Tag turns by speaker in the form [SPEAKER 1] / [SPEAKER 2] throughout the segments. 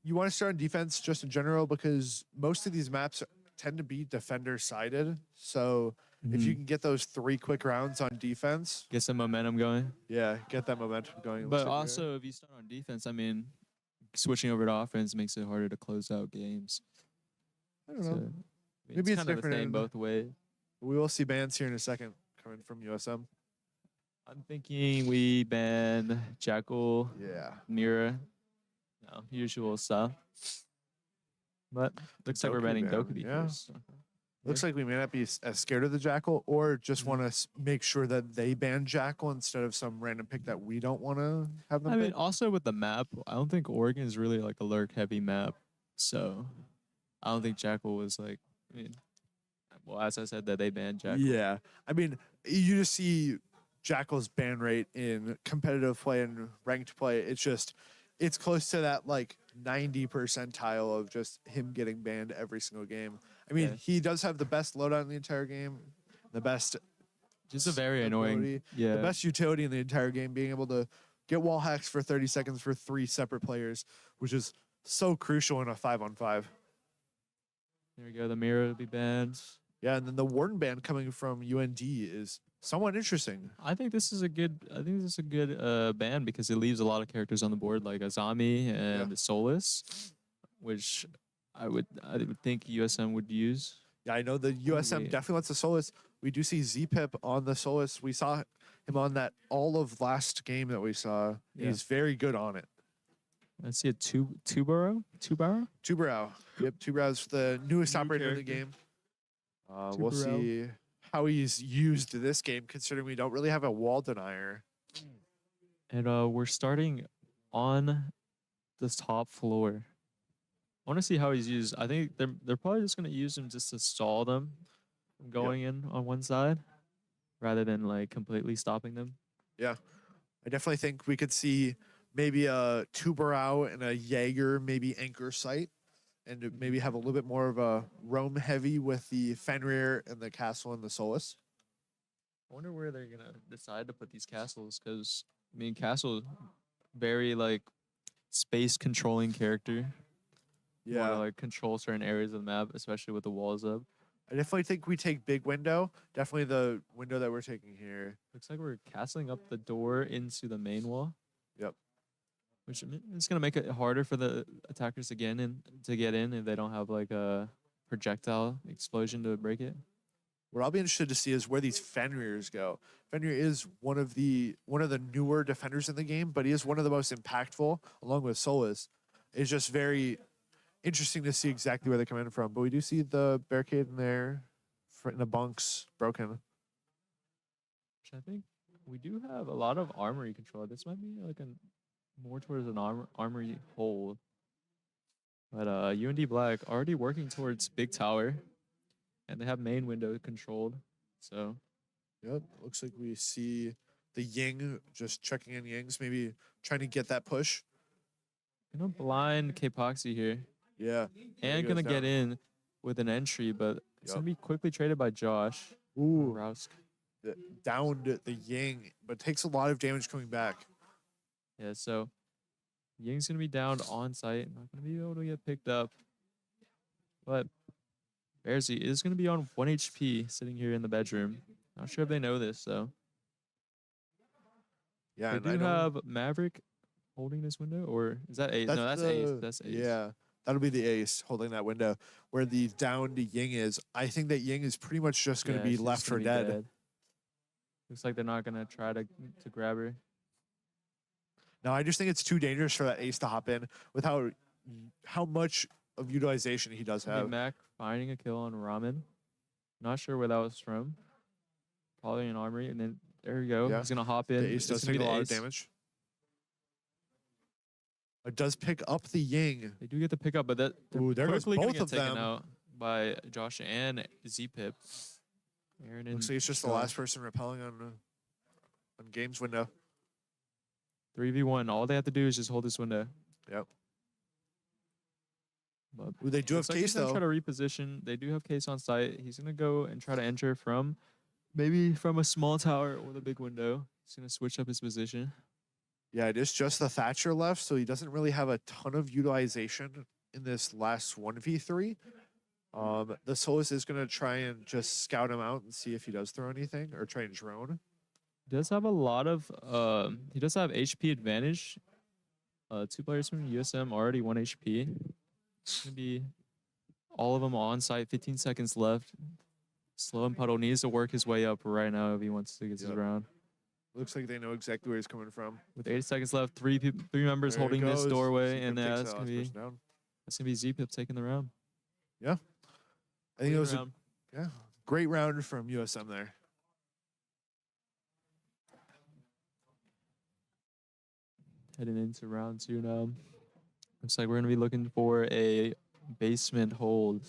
[SPEAKER 1] you want to start on defense just in general because most of these maps tend to be defender sided. So if you can get those 3 quick rounds on defense,
[SPEAKER 2] get some momentum going.
[SPEAKER 1] Yeah, get that momentum going.
[SPEAKER 2] But also, if you start on defense, I mean, switching over to offense makes it harder to close out games.
[SPEAKER 1] I don't know.
[SPEAKER 2] So,
[SPEAKER 1] Maybe it's
[SPEAKER 2] kind of the
[SPEAKER 1] different
[SPEAKER 2] same both ways.
[SPEAKER 1] We will see bans here in a second coming from USM.
[SPEAKER 2] I'm thinking we ban Jackal, Mira, usual stuff. But looks like we're banning Dokubi first.
[SPEAKER 1] Looks like we may not be as scared of the Jackal or just want to make sure that they ban Jackal instead of some random pick that we don't want to have them
[SPEAKER 2] I mean, also with the map, I don't think Oregon is really like a lurk heavy map. So I don't think Jackal was like, I mean, well, as I said, that they banned Jackal.
[SPEAKER 1] Yeah. I mean, you just see Jackal's ban rate in competitive play and ranked play. It's close to that like 90 percentile of just him getting banned every single game. I mean, he does have the best loadout in the entire game, the best.
[SPEAKER 2] Just a very annoying. Yeah.
[SPEAKER 1] The best utility in the entire game, being able to get wall hacks for 30 seconds for 3 separate players, which is so crucial in a 5-on-5.
[SPEAKER 2] There we go. The mirror will be banned.
[SPEAKER 1] Yeah, and then the Warden ban coming from UND is somewhat interesting.
[SPEAKER 2] I think this is a good. Ban because it leaves a lot of characters on the board like Azami and Solus, which I would think USM would use.
[SPEAKER 1] Yeah, I know the USM definitely wants the Solus. We do see Z-Pip on the Solus. We saw him on that all of last game that we saw. Yeah. He's very good on it.
[SPEAKER 2] Let's see a Tubaro?
[SPEAKER 1] Yep, Tubaro's the newest operator in the game. We'll see how he's used this game, considering we don't really have a wall denier.
[SPEAKER 2] And we're starting on the top floor. I want to see how he's used. I think they're probably just going to use him just to stall them from going in on one side rather than like completely stopping them.
[SPEAKER 1] Yeah. I definitely think we could see maybe a Tubarao and a Jaeger, maybe anchor site, and maybe have a little bit more of a roam heavy with the Fenrir and the castle and the Solus.
[SPEAKER 2] I wonder where they're going to decide to put these castles because, I mean, Castle, very like space controlling character.
[SPEAKER 1] Yeah,
[SPEAKER 2] to, like control certain areas of the map, especially with the walls up.
[SPEAKER 1] I definitely think we take big window. Definitely the window that we're taking here.
[SPEAKER 2] Looks like we're castling up the door into the main wall.
[SPEAKER 1] Yep.
[SPEAKER 2] Which is gonna make it harder for the attackers to get in if they don't have like a projectile explosion to break it.
[SPEAKER 1] What I'll be interested to see is where these Fenrirs go. Fenrir is one of the newer defenders in the game, but he is one of the most impactful, along with Solus. It's just very interesting to see exactly where they come in from. But we do see the barricade in there, in the bunks broken.
[SPEAKER 2] Which I think we do have a lot of armory control. This might be like more towards an armory hold. But UND Black already working towards big tower, and they have main window controlled. So,
[SPEAKER 1] yep, looks like we see the Ying just checking in Yings, maybe trying to get that push.
[SPEAKER 2] Gonna blind K-Poxy here.
[SPEAKER 1] Yeah.
[SPEAKER 2] And gonna get in with an entry, but it's gonna be quickly traded by Josh.
[SPEAKER 1] Ooh.
[SPEAKER 2] Rousk.
[SPEAKER 1] Downed the Ying, but takes a lot of damage coming back.
[SPEAKER 2] Yeah, so Ying's gonna be downed on site. Not gonna be able to get picked up. But Bearsy is gonna be on 1 HP sitting here in the bedroom. Not sure if they know this though.
[SPEAKER 1] Yeah,
[SPEAKER 2] they do have Maverick holding this window, or is that Ace? No, that's Ace. That's Ace.
[SPEAKER 1] Yeah, that'll be the Ace holding that window where the downed Ying is. I think that Ying is pretty much just going to be left for dead.
[SPEAKER 2] Looks like they're not going to try to grab her.
[SPEAKER 1] No, I just think it's too dangerous for that Ace to hop in with how much of utilization he does have.
[SPEAKER 2] Mac finding a kill on Ramen. Not sure where that was from. Probably an armory, and then there we go. Yeah. He's going to hop in.
[SPEAKER 1] The Ace does take a lot of damage. It does pick up the Ying.
[SPEAKER 2] They do get the pick up, but that
[SPEAKER 1] there goes both of them
[SPEAKER 2] out by Josh and Z-Pip.
[SPEAKER 1] Looks like it's just the last person repelling on game's window.
[SPEAKER 2] 3v1. All they have to do is just hold this window.
[SPEAKER 1] Yep. But they do have Case though.
[SPEAKER 2] Try to reposition. They do have Case on site. He's gonna go and try to enter from maybe from a small tower or the big window. He's gonna switch up his position.
[SPEAKER 1] Yeah, it is just the Thatcher left, so he doesn't really have a ton of utilization in this last 1v3. The Solus is going to try and just scout him out and see if he does throw anything or try and drone.
[SPEAKER 2] He does have a lot of he does have HP advantage. 2 players from USM already 1 HP. It's gonna be all of them on site. 15 seconds left. Slow and Puddle needs to work his way up right now if he wants to get his round.
[SPEAKER 1] Looks like they know exactly where he's coming from.
[SPEAKER 2] With 8 seconds left, three members
[SPEAKER 1] There it
[SPEAKER 2] holding this
[SPEAKER 1] goes.
[SPEAKER 2] doorway,
[SPEAKER 1] Z-Pip
[SPEAKER 2] and
[SPEAKER 1] takes
[SPEAKER 2] that's
[SPEAKER 1] the
[SPEAKER 2] gonna
[SPEAKER 1] last
[SPEAKER 2] be
[SPEAKER 1] person down.
[SPEAKER 2] Z-Pip taking the round.
[SPEAKER 1] Yeah, I think it was
[SPEAKER 2] round.
[SPEAKER 1] a great round from USM there.
[SPEAKER 2] Heading into round 2 now. Looks like we're gonna be looking for a basement hold.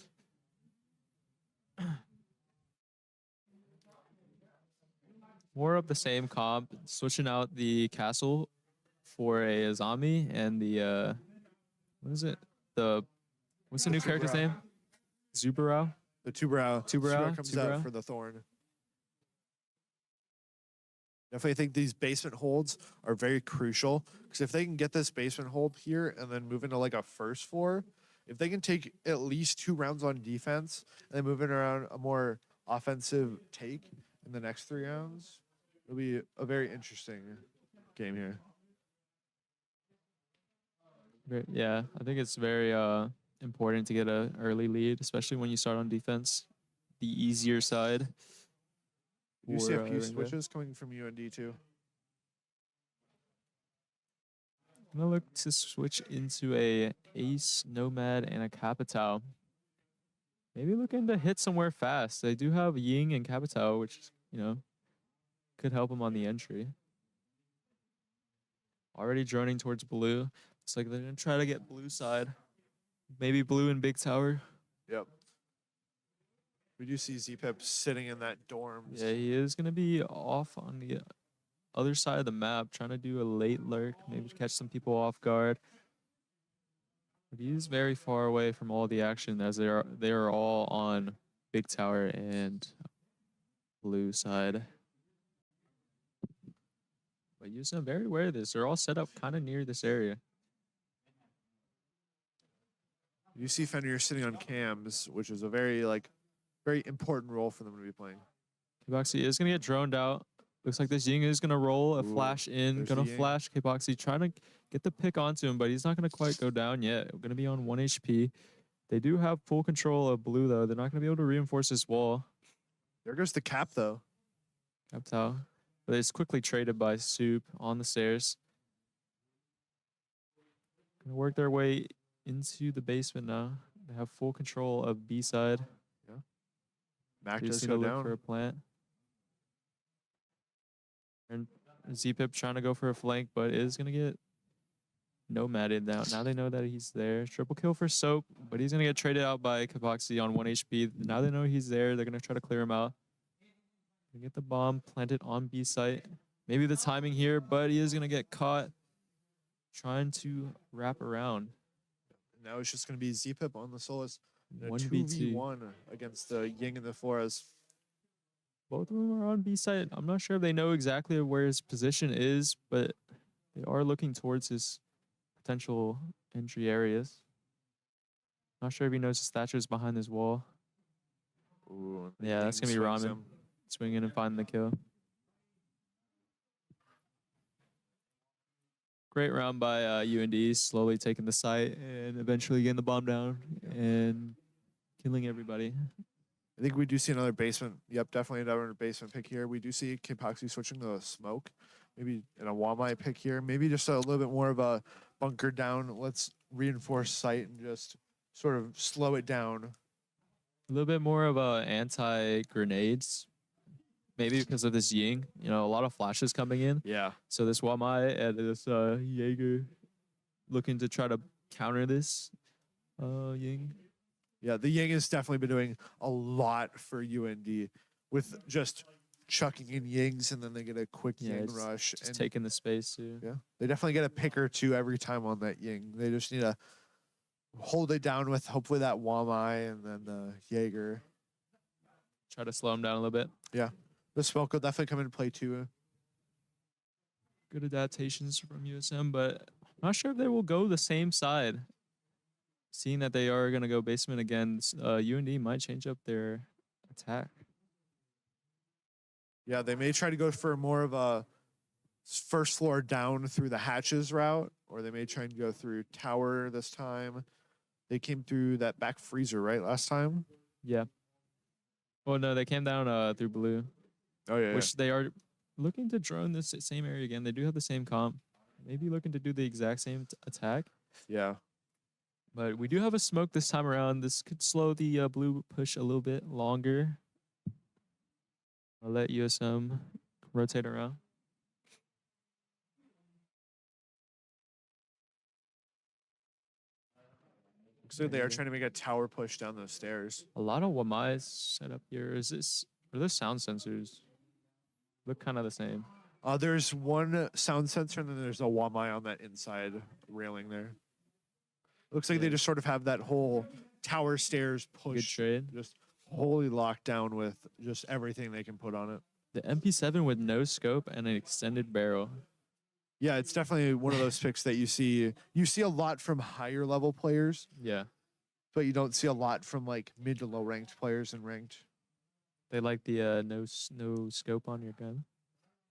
[SPEAKER 2] More of the same comp, switching out the castle for a zombie and the what is it? What's the new character's name? Zubarao?
[SPEAKER 1] The Tubarao.
[SPEAKER 2] Tubarao
[SPEAKER 1] comes out for the Thorn. Definitely think these basement holds are very crucial, because if they can get this basement hold here and then move into like a first floor, if they can take at least 2 rounds on defense and then move it around a more offensive take in the next 3 rounds, it'll be a very interesting game here.
[SPEAKER 2] Yeah, I think it's very important to get an early lead, especially when you start on defense. The easier side.
[SPEAKER 1] You see a few switches coming from UND too.
[SPEAKER 2] I'm gonna look to switch into a Ace, Nomad, and a Capitao. Maybe looking to hit somewhere fast. They do have Ying and Capitao, which, you know, could help them on the entry. Already droning towards blue. Looks like they're gonna try to get blue side. Maybe blue and big tower.
[SPEAKER 1] Yep. We do see Z-Pip sitting in that dorm.
[SPEAKER 2] Yeah, he is gonna be off on the other side of the map, trying to do a late lurk, maybe catch some people off guard. But he is very far away from all the action, as they are all on big tower and blue side. But USM very aware of this. They're all set up kind of near this area.
[SPEAKER 1] You see Fenrir sitting on cams, which is a very important role for them to be playing.
[SPEAKER 2] Kiboxy is gonna get droned out. Looks like this Ying is gonna roll a flash in, gonna flash Kiboxy, trying to get the pick onto him, but he's not gonna quite go down yet. We're gonna be on 1 HP. They do have full control of blue though. They're not gonna be able to reinforce this wall.
[SPEAKER 1] There goes the cap though.
[SPEAKER 2] Capitao. But it's quickly traded by Soup on the stairs. Gonna work their way into the basement now. They have full control of B side.
[SPEAKER 1] Yeah. Mac
[SPEAKER 2] Just
[SPEAKER 1] does
[SPEAKER 2] gonna
[SPEAKER 1] go
[SPEAKER 2] look for
[SPEAKER 1] down.
[SPEAKER 2] a plant. And Z-Pip trying to go for a flank, but is gonna get nomaded now. Now they know that he's there. Triple kill for Soap, but he's gonna get traded out by Kapoxy on 1 HP. Now they know he's there. They're gonna try to clear him out. Gonna get the bomb planted on B site. Maybe the timing here, but he is gonna get caught trying to wrap around.
[SPEAKER 1] Now it's just gonna be Z-Pip on the Solus.
[SPEAKER 2] 1v2.
[SPEAKER 1] 2v1 against the Ying and the Flores.
[SPEAKER 2] Both of them are on B side. I'm not sure if they know exactly where his position is, but they are looking towards his potential entry areas. Not sure if he knows his Thatcher's behind this wall.
[SPEAKER 1] Ooh,
[SPEAKER 2] Yeah, that's gonna be Ramen swinging and finding the kill. Great round by UND, slowly taking the site and eventually getting the bomb down and killing everybody.
[SPEAKER 1] I think we do see another basement. Yep, definitely another basement pick here. We do see Kipoxy switching to a smoke. Maybe in a Wamai pick here. Maybe just a little bit more of a bunker down. Let's reinforce site and just sort of slow it down.
[SPEAKER 2] A little bit more of a anti-grenades. Maybe because of this Ying. You know, a lot of flashes coming in.
[SPEAKER 1] Yeah.
[SPEAKER 2] So this Wamai and this Jaeger looking to try to counter this Ying.
[SPEAKER 1] Yeah, the Ying has definitely been doing a lot for UND with just chucking in Yings, and then they get a quick Ying rush.
[SPEAKER 2] Just taking the space too.
[SPEAKER 1] Yeah, they definitely get a pick or two every time on that Ying. They just need to hold it down with hopefully that Wamai and then the Jaeger.
[SPEAKER 2] Try to slow him down a little bit.
[SPEAKER 1] Yeah, the smoke will definitely come into play too.
[SPEAKER 2] good adaptations from USM, but I'm not sure if they will go the same side. Seeing that they are going to go basement again, UND might change up their attack.
[SPEAKER 1] Yeah, they may try to go for more of a first floor down through the hatches route, or they may try and go through tower this time. They came through that back freezer, right, last time?
[SPEAKER 2] Yeah. Oh, no, they came down through blue,
[SPEAKER 1] Oh, yeah.
[SPEAKER 2] which they are looking to drone this same area again. They do have the same comp. Maybe looking to do the exact same attack.
[SPEAKER 1] Yeah.
[SPEAKER 2] But we do have a smoke this time around. This could slow the blue push a little bit longer. I'll let USM rotate around.
[SPEAKER 1] Looks like they are trying to make a tower push down those stairs.
[SPEAKER 2] A lot of Wamais set up here. Are those sound sensors? Look kind of the same.
[SPEAKER 1] There's one sound sensor, and then there's a Wamai on that inside railing there. Looks like they just sort of have that whole tower stairs
[SPEAKER 2] Good
[SPEAKER 1] push
[SPEAKER 2] trade.
[SPEAKER 1] just wholly locked down with just everything they can put on it.
[SPEAKER 2] The MP7 with no scope and an extended barrel.
[SPEAKER 1] Yeah, it's definitely one of those picks that you see. You see a lot from higher level players,
[SPEAKER 2] Yeah.
[SPEAKER 1] but you don't see a lot from like mid to low ranked players in ranked.
[SPEAKER 2] They like the no scope on your gun.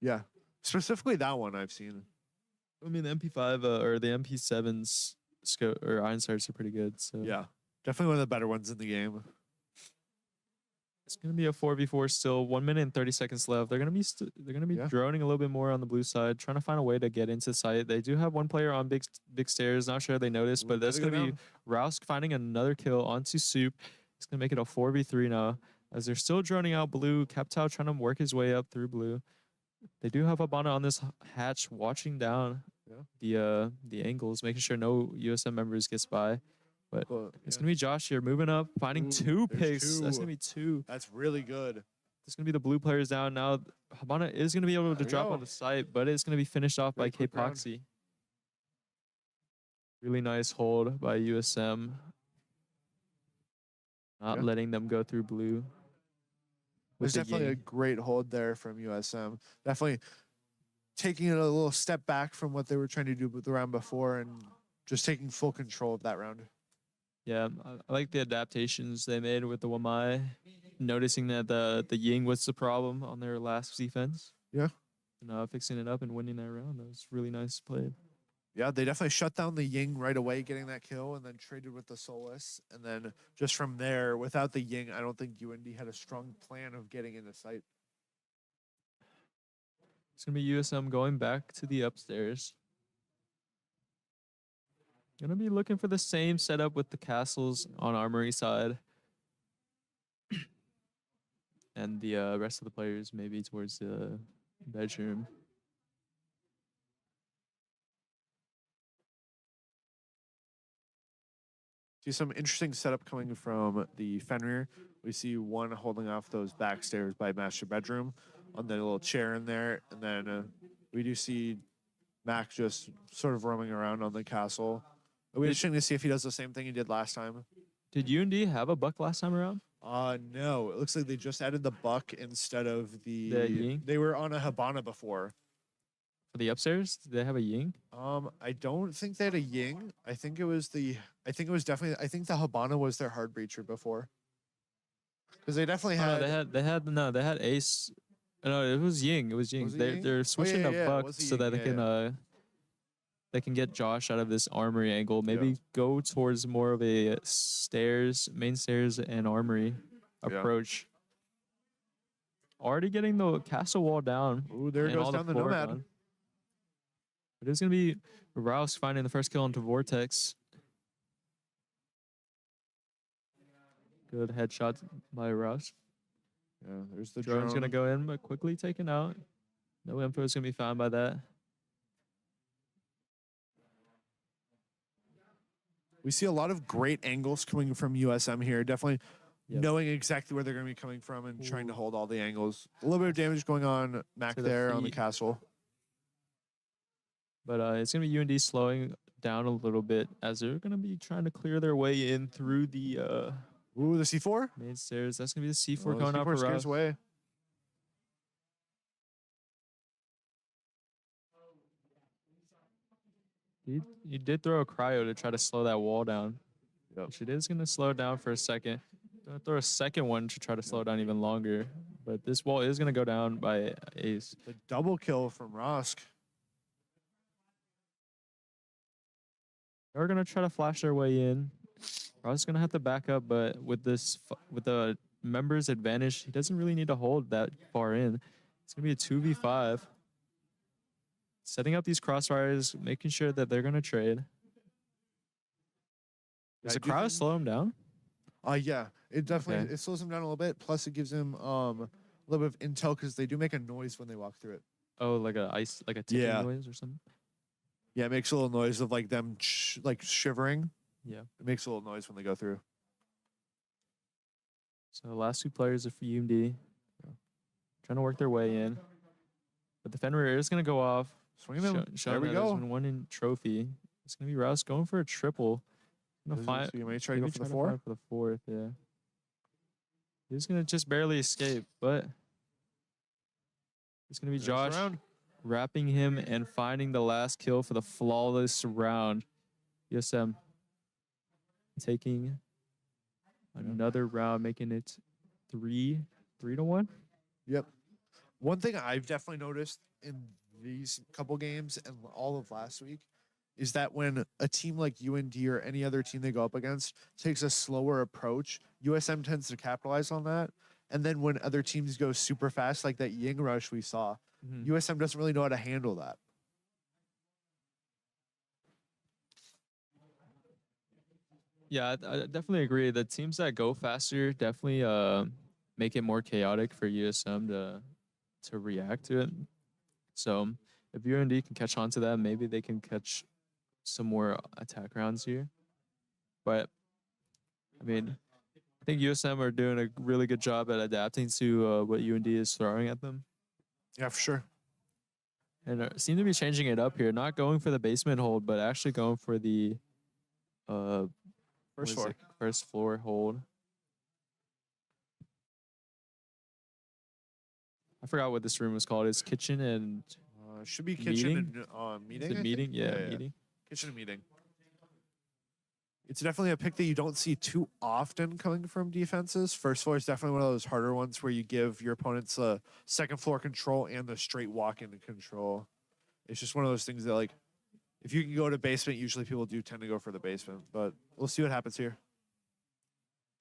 [SPEAKER 1] Yeah, specifically that one I've seen.
[SPEAKER 2] I mean, the MP5 or the MP7's scope or iron sights are pretty good. So
[SPEAKER 1] Yeah, definitely one of the better ones in the game.
[SPEAKER 2] it's gonna be a 4v4 still. 1 minute and 30 seconds left. They're gonna be
[SPEAKER 1] Yeah.
[SPEAKER 2] droning a little bit more on the blue side, trying to find a way to get into sight. They do have one player on big stairs. Not sure they noticed,
[SPEAKER 1] Ooh,
[SPEAKER 2] but that's
[SPEAKER 1] gotta go
[SPEAKER 2] gonna be Rousk finding another kill onto Soup. It's gonna make it a 4v3 now. As they're still droning out blue, Captal trying to work his way up through blue. They do have Habana on this hatch watching down the angles, making sure no USM members gets by. But it's gonna be Josh here moving up, finding two picks. That's gonna be two.
[SPEAKER 1] That's really good.
[SPEAKER 2] It's gonna be the blue players down now. Habana is gonna be able to drop on the site, but it's gonna be finished off by
[SPEAKER 1] Quick round.
[SPEAKER 2] K-Poxy. Really nice hold by USM. Not letting them go through blue.
[SPEAKER 1] There's definitely a great hold there from USM. Definitely taking it a little step back from what they were trying to do with the round before and just taking full control of that round.
[SPEAKER 2] Yeah, I like the adaptations they made with the Wamai, noticing that the Ying was the problem on their last defense.
[SPEAKER 1] Yeah.
[SPEAKER 2] And fixing it up and winning that round. That was really nice play.
[SPEAKER 1] Yeah, they definitely shut down the Ying right away, getting that kill, and then traded with the Solus. And then just from there, without the Ying, I don't think UND had a strong plan of getting into sight.
[SPEAKER 2] It's going to be USM going back to the upstairs. Going to be looking for the same setup with the castles on Armory side. And the rest of the players maybe towards the bedroom.
[SPEAKER 1] See some interesting setup coming from the Fenrir. We see one holding off those back stairs by master bedroom on the little chair in there. And then we do see Mac just sort of roaming around on the castle. It'll be interesting to see if he does the same thing he did last time.
[SPEAKER 2] Did UND have a buck last time around?
[SPEAKER 1] No. It looks like they just added the buck instead of the
[SPEAKER 2] Ying?
[SPEAKER 1] They were on a Habana before.
[SPEAKER 2] For the upstairs, did they have a Ying?
[SPEAKER 1] I don't think they had a Ying. I think it was definitely the Habana was their hard breacher before. Because they definitely had
[SPEAKER 2] they had Ace. No, it was Ying. It was Ying. They're switching to buck so that they can get Josh out of this armory angle. Maybe go towards more of a main stairs and armory approach. Already getting the castle wall down.
[SPEAKER 1] Ooh, there goes down the Nomad.
[SPEAKER 2] Gone. But it's going to be Rouse finding the first kill onto Vortex. Good headshot by Rouse.
[SPEAKER 1] Yeah, there's the
[SPEAKER 2] Drone's going to go in, but quickly taken out. No info is going to be found by that.
[SPEAKER 1] We see a lot of great angles coming from USM here. Definitely knowing exactly where they're going to be coming from and trying to hold all the angles. A little bit of damage going on Mac there on the castle.
[SPEAKER 2] But it's going to be UND slowing down a little bit as they're going to be trying to clear their way in through the
[SPEAKER 1] the C4?
[SPEAKER 2] Main stairs. That's going to be the C4 going out for Rouse.
[SPEAKER 1] Away.
[SPEAKER 2] He did throw a cryo to try to slow that wall down.
[SPEAKER 1] Yep.
[SPEAKER 2] Which it is going to slow it down for a second. Gonna throw a second one to try to slow it down even longer. But this wall is going to go down by Ace.
[SPEAKER 1] The double kill from Rosk.
[SPEAKER 2] They're going to try to flash their way in. Ross is going to have to back up, but with the members advantage, he doesn't really need to hold that far in. It's going to be a 2v5. Setting up these crossfires, making sure that they're going to trade. Does the crowd slow him down?
[SPEAKER 1] Yeah, it definitely it slows him down a little bit. Plus, it gives him a little bit of intel because they do make a noise when they walk through it.
[SPEAKER 2] Oh, like a ticking noise or something.
[SPEAKER 1] Yeah, it makes a little noise of like them like shivering.
[SPEAKER 2] Yeah,
[SPEAKER 1] it makes a little noise when they go through.
[SPEAKER 2] So the last two players are for UMD, trying to work their way in. But the Fenrir is going to go off.
[SPEAKER 1] Swing him. There we go.
[SPEAKER 2] One in trophy. It's going to be Rouse going for a triple.
[SPEAKER 1] So you might try to go for the four?
[SPEAKER 2] For the fourth, yeah. He's going to just barely escape, but it's going to be Josh wrapping him and finding the last kill for the flawless round. USM taking another round, making it 3-1.
[SPEAKER 1] Yep. One thing I've definitely noticed in these couple games and all of last week is that when a team like UND or any other team they go up against takes a slower approach, USM tends to capitalize on that. And then when other teams go super fast, like that Ying rush we saw, USM doesn't really know how to handle that.
[SPEAKER 2] Yeah, I definitely agree. The teams that go faster definitely make it more chaotic for USM to react to it. So if UND can catch on to that, maybe they can catch some more attack rounds here. But I mean, I think USM are doing a really good job at adapting to what UND is throwing at them.
[SPEAKER 1] Yeah, for sure.
[SPEAKER 2] And seem to be changing it up here, not going for the basement hold, but actually going for the first floor hold. I forgot what this room was called. It's kitchen and
[SPEAKER 1] should be kitchen
[SPEAKER 2] meeting?
[SPEAKER 1] And meeting.
[SPEAKER 2] Is it meeting? Yeah, meeting.
[SPEAKER 1] Kitchen and meeting. It's definitely a pick that you don't see too often coming from defenses. First floor is definitely one of those harder ones where you give your opponents a second floor control and the straight walk into control. It's just one of those things that, like, if you can go to basement, usually people do tend to go for the basement. But we'll see what happens here.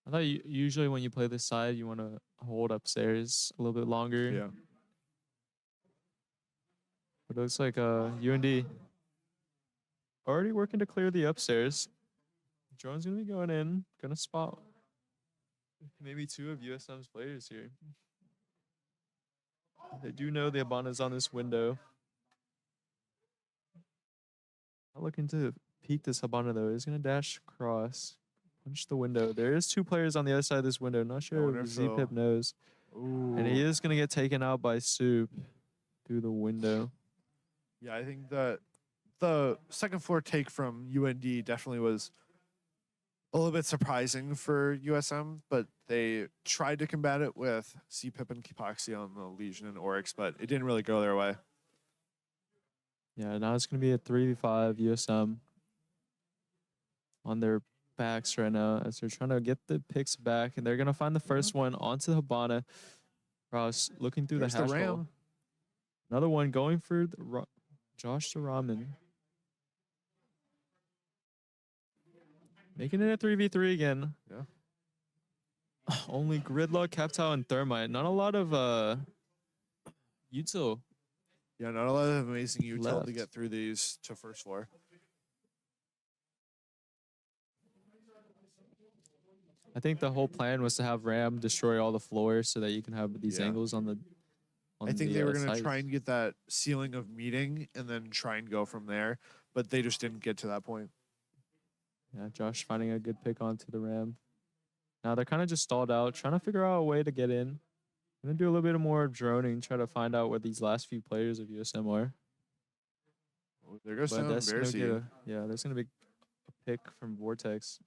[SPEAKER 2] I thought usually when you play this side, you want to hold upstairs a little bit longer.
[SPEAKER 1] Yeah.
[SPEAKER 2] But it looks like UND already working to clear the upstairs. Drone's going to be going in, going to spot maybe two of USM's players here. They do know the Abana's on this window. Not looking to peek this Habana though. He's going to dash across, punch the window. There is two players on the other side of this window. Not sure if Z-Pip knows.
[SPEAKER 1] Ooh.
[SPEAKER 2] And he is going to get taken out by Soup through the window.
[SPEAKER 1] Yeah, I think that the second floor take from UND definitely was a little bit surprising for USM, but they tried to combat it with Z-Pip and Kipoxy on the Legion and Oryx, but it didn't really go their way.
[SPEAKER 2] Yeah, now it's going to be a 3v5 USM on their backs right now as they're trying to get the picks back, and they're going to find the first one onto the Habana. Ross looking through the hash hole. Another one going for the Josh the Ramen. Making it a 3v3 again.
[SPEAKER 1] Yeah.
[SPEAKER 2] Only Gridlock, Captal, and Thermite. Not a lot of util.
[SPEAKER 1] Yeah, not a lot of amazing util to get through these to first floor.
[SPEAKER 2] I think the whole plan was to have Ram destroy all the floors so that you can have these angles on the
[SPEAKER 1] I think they were going to try and get that ceiling of meeting and then try and go from there, but they just didn't get to that point.
[SPEAKER 2] Yeah, Josh finding a good pick onto the Ram. Now they're kind of just stalled out, trying to figure out a way to get in. I'm going to do a little bit more droning, try to find out where these last few players of USM are.
[SPEAKER 1] Oh, there goes some Bearsy.
[SPEAKER 2] Yeah, there's going to be a pick from Vortex.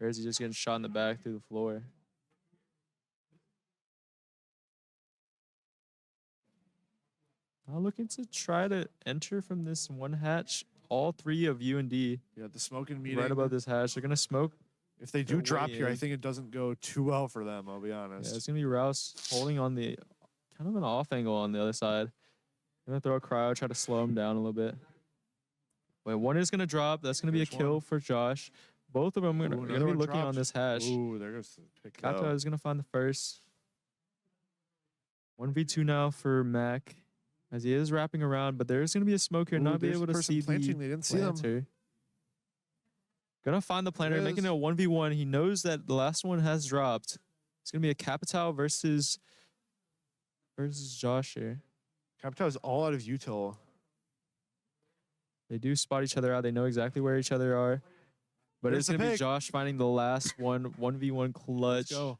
[SPEAKER 2] Bearsy just getting shot in the back through the floor. Now looking to try to enter from this one hatch all three of UND
[SPEAKER 1] Yeah, the smoking meeting.
[SPEAKER 2] right above this hatch. They're gonna smoke.
[SPEAKER 1] If they
[SPEAKER 2] their
[SPEAKER 1] do drop
[SPEAKER 2] way
[SPEAKER 1] here, I
[SPEAKER 2] in.
[SPEAKER 1] think it doesn't go too well for them, I'll be
[SPEAKER 2] Yeah,
[SPEAKER 1] honest.
[SPEAKER 2] it's gonna be Rouse holding on the kind of an off angle on the other side. Gonna throw a cryo, try to slow him down a little bit. Wait, one is gonna drop. That's gonna be a
[SPEAKER 1] There's
[SPEAKER 2] kill
[SPEAKER 1] one.
[SPEAKER 2] for Josh. Both of them are
[SPEAKER 1] Ooh,
[SPEAKER 2] gonna
[SPEAKER 1] another
[SPEAKER 2] be
[SPEAKER 1] one
[SPEAKER 2] looking on
[SPEAKER 1] dropped.
[SPEAKER 2] this hash.
[SPEAKER 1] Ooh, there goes the pick
[SPEAKER 2] Kapta
[SPEAKER 1] though.
[SPEAKER 2] is gonna find the first. 1v2 now for Mac, as he is wrapping around, but there's gonna be a smoke here,
[SPEAKER 1] Ooh,
[SPEAKER 2] not be
[SPEAKER 1] there's
[SPEAKER 2] able
[SPEAKER 1] a
[SPEAKER 2] to
[SPEAKER 1] person
[SPEAKER 2] see
[SPEAKER 1] planting.
[SPEAKER 2] the
[SPEAKER 1] They didn't see them.
[SPEAKER 2] planter. Gonna find the planter, making it
[SPEAKER 1] is.
[SPEAKER 2] a 1v1. He knows that the last one has dropped. It's gonna be a Capital versus Josh here.
[SPEAKER 1] Capitao is all out of util.
[SPEAKER 2] They do spot each other out. They know exactly where each other are. But
[SPEAKER 1] There's
[SPEAKER 2] it's
[SPEAKER 1] the
[SPEAKER 2] gonna be
[SPEAKER 1] pick.
[SPEAKER 2] Josh finding the last one, 1v1 clutch.
[SPEAKER 1] Let's go.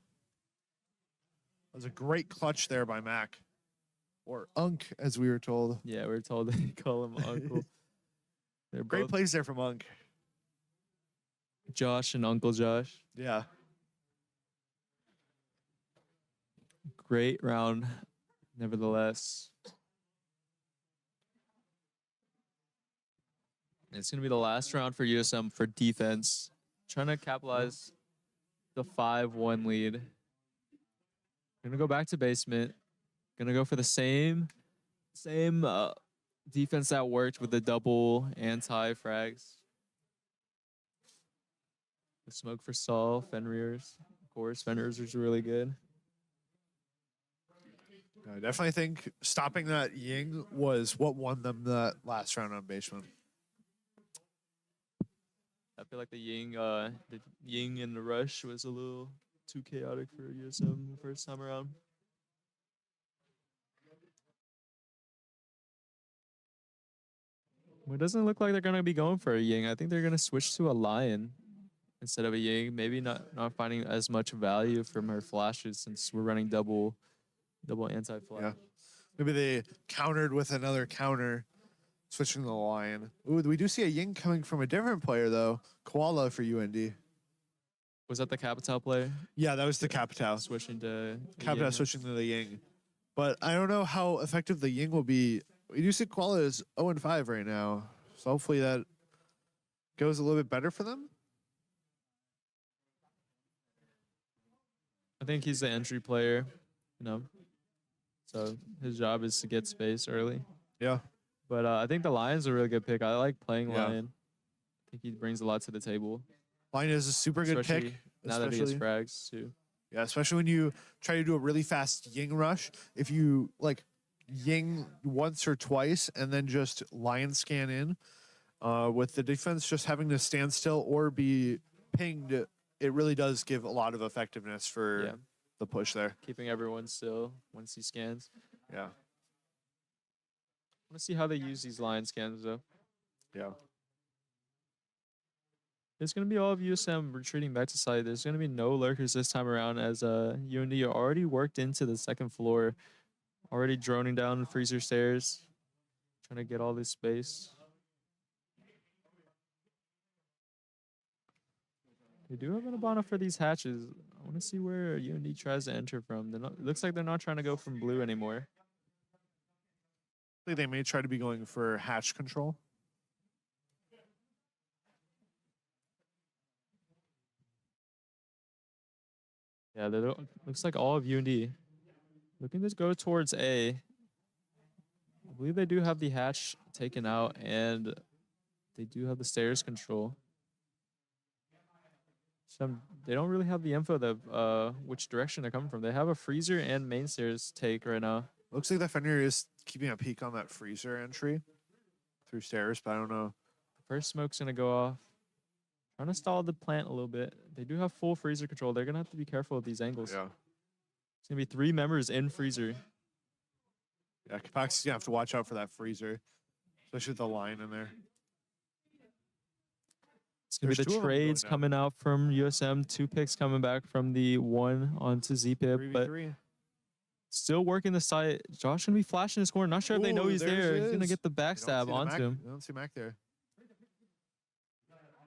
[SPEAKER 1] That was a great clutch there by Mac. Or Unk, as we were told.
[SPEAKER 2] Yeah, we were told they call him Uncle. They're
[SPEAKER 1] Great
[SPEAKER 2] both
[SPEAKER 1] plays there from Unk.
[SPEAKER 2] Josh and Uncle Josh.
[SPEAKER 1] Yeah.
[SPEAKER 2] Great round, nevertheless. It's going to be the last round for USM for defense. Trying to capitalize the 5-1 lead. Going to go back to basement. Going to go for the same defense that worked with the double anti-frags. The smoke for Saul, Fenrir's. Of course, Fenrir's is really good.
[SPEAKER 1] I definitely think stopping that Ying was what won them that last round on basement.
[SPEAKER 2] I feel like the Ying and the rush was a little too chaotic for USM the first time around. Well, it doesn't look like they're gonna be going for a Ying. I think they're gonna switch to a Lion instead of a Ying. Maybe not finding as much value from her flashes since we're running double anti-flash.
[SPEAKER 1] Yeah. Maybe they countered with another counter, switching the Lion. Ooh, we do see a Ying coming from a different player, though. Koala for UND.
[SPEAKER 2] Was that the Capital play?
[SPEAKER 1] Yeah, that was the Capitao.
[SPEAKER 2] Switching to
[SPEAKER 1] Capitao switching to the Ying. But I don't know how effective the Ying will be. We do see Koala is 0-5 right now. So hopefully that goes a little bit better for them.
[SPEAKER 2] I think he's the entry player, you know. So his job is to get space early.
[SPEAKER 1] Yeah.
[SPEAKER 2] But I think the Lion's a really good pick. I like playing
[SPEAKER 1] Yeah.
[SPEAKER 2] Lion. I think he brings a lot to the table.
[SPEAKER 1] Lion is a super good pick.
[SPEAKER 2] Especially now that he has frags too.
[SPEAKER 1] Yeah, especially when you try to do a really fast Ying rush. If you like Ying once or twice and then just Lion scan in, with the defense just having to stand still or be pinged, it really does give a lot of effectiveness for the push there.
[SPEAKER 2] Keeping everyone still once he scans.
[SPEAKER 1] Yeah.
[SPEAKER 2] I want to see how they use these Lion scans though.
[SPEAKER 1] Yeah.
[SPEAKER 2] There's going to be all of USM retreating back to site. There's going to be no lurkers this time around as UND are already worked into the second floor. Already droning down freezer stairs. Trying to get all this space. They do have an Abana for these hatches. I want to see where UND tries to enter from. They're not, it looks like they're not trying to go from blue anymore.
[SPEAKER 1] I think they may try to be going for hatch control.
[SPEAKER 2] Yeah, they don't, looks like all of UND looking to go towards A. I believe they do have the hatch taken out and they do have the stairs control. They don't really have the info of which direction they're coming from. They have a freezer and main stairs take right now.
[SPEAKER 1] Looks like the Fenrir is keeping a peek on that freezer entry through stairs, but I don't know.
[SPEAKER 2] The first smoke's gonna go off. Trying to stall the plant a little bit. They do have full freezer control. They're gonna have to be careful with these angles.
[SPEAKER 1] Yeah.
[SPEAKER 2] It's gonna be 3 members in freezer.
[SPEAKER 1] Yeah, Capaxi's gonna have to watch out for that freezer, especially with the line in there.
[SPEAKER 2] It's gonna be the trades coming out from USM. 2 picks coming back from the 1 onto ZPip, but still working the site. Josh gonna be flashing his corner. Not sure if they know he's there. He's gonna get the backstab onto him.
[SPEAKER 1] I don't see Mac there.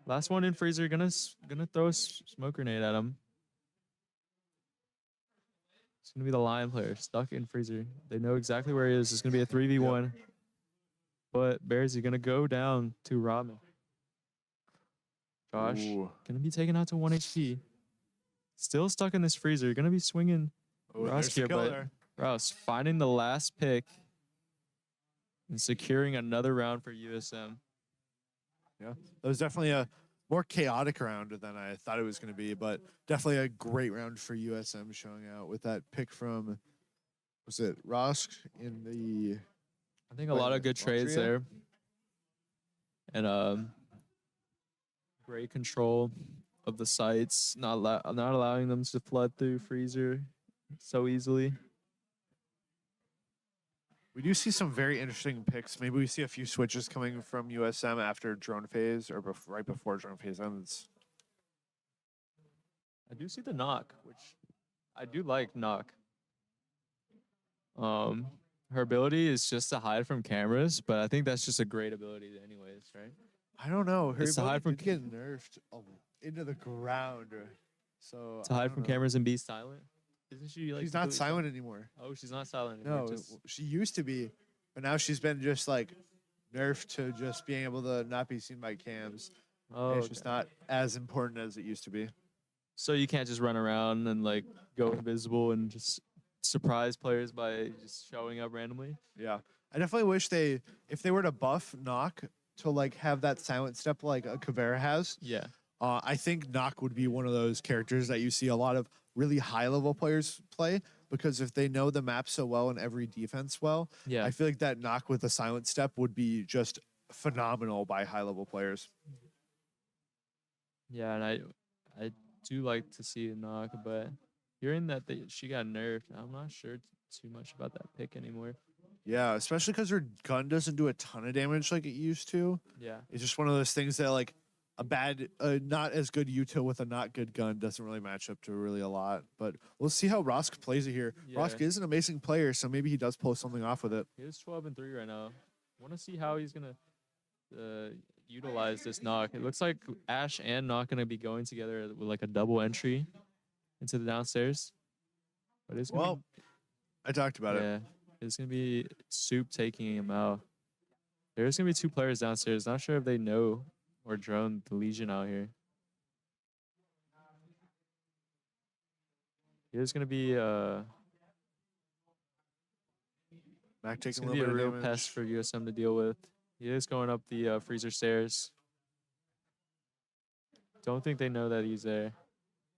[SPEAKER 2] Last one in freezer. Gonna throw a smoke grenade at him. It's gonna be the Lion player stuck in freezer. They know exactly where he is. It's gonna be a 3v1. But Bears are gonna go down to Ramen. Josh
[SPEAKER 1] Ooh.
[SPEAKER 2] gonna be taken out to 1 HP. Still stuck in this freezer. Gonna be swinging
[SPEAKER 1] Oh,
[SPEAKER 2] Rouse
[SPEAKER 1] there's the
[SPEAKER 2] here,
[SPEAKER 1] kill
[SPEAKER 2] but
[SPEAKER 1] there.
[SPEAKER 2] Rouse finding the last pick and securing another round for USM.
[SPEAKER 1] Yeah, that was definitely a more chaotic round than I thought it was going to be, but definitely a great round for USM showing out with that pick from, was it Rosk in the
[SPEAKER 2] I think a lot of good trades there. And great control of the sites, not allowing them to flood through freezer so easily.
[SPEAKER 1] We do see some very interesting picks. Maybe we see a few switches coming from USM after drone phase or right before drone phase ends.
[SPEAKER 2] I do see the knock, which I do like knock. Her ability is just to hide from cameras, but I think that's just a great ability anyways, right?
[SPEAKER 1] I don't know. Her
[SPEAKER 2] It's to hide
[SPEAKER 1] ability
[SPEAKER 2] from
[SPEAKER 1] did get nerfed into the ground. So
[SPEAKER 2] to hide from cameras and be silent. Isn't she like
[SPEAKER 1] she's not silent anymore.
[SPEAKER 2] Oh, she's not silent anymore.
[SPEAKER 1] No, she used to be, but now she's been just like nerfed to just being able to not be seen by cams.
[SPEAKER 2] Oh,
[SPEAKER 1] It's just not as important as it used to be.
[SPEAKER 2] So you can't just run around and like go invisible and just surprise players by just showing up randomly.
[SPEAKER 1] Yeah, I definitely wish if they were to buff Knock to like have that silent step like a Caveira has.
[SPEAKER 2] Yeah.
[SPEAKER 1] I think Knock would be one of those characters that you see a lot of really high level players play because if they know the map so well and every defense well,
[SPEAKER 2] Yeah.
[SPEAKER 1] I feel like that Knock with a silent step would be just phenomenal by high level players.
[SPEAKER 2] Yeah, and I do like to see a knock, but hearing that she got nerfed, I'm not sure too much about that pick anymore.
[SPEAKER 1] Yeah, especially because her gun doesn't do a ton of damage like it used to.
[SPEAKER 2] Yeah.
[SPEAKER 1] It's just one of those things that like a bad, not as good util with a not good gun doesn't really match up to really a lot. But we'll see how Rosk plays it here.
[SPEAKER 2] Yeah.
[SPEAKER 1] Rosk is an amazing player, so maybe he does pull something off with it.
[SPEAKER 2] He is 12-3 right now. Want to see how he's gonna utilize this knock. It looks like Ash and Knock gonna be going together with like a double entry into the downstairs. But it's gonna
[SPEAKER 1] I talked about it.
[SPEAKER 2] Yeah, it's gonna be Soup taking him out. There's gonna be two players downstairs. Not sure if they know or drone the Legion out here. There's gonna be
[SPEAKER 1] Mac
[SPEAKER 2] it's
[SPEAKER 1] taking
[SPEAKER 2] gonna
[SPEAKER 1] a
[SPEAKER 2] be
[SPEAKER 1] little
[SPEAKER 2] a
[SPEAKER 1] bit
[SPEAKER 2] real
[SPEAKER 1] of damage.
[SPEAKER 2] pest for USM to deal with. He is going up the freezer stairs. Don't think they know that he's there.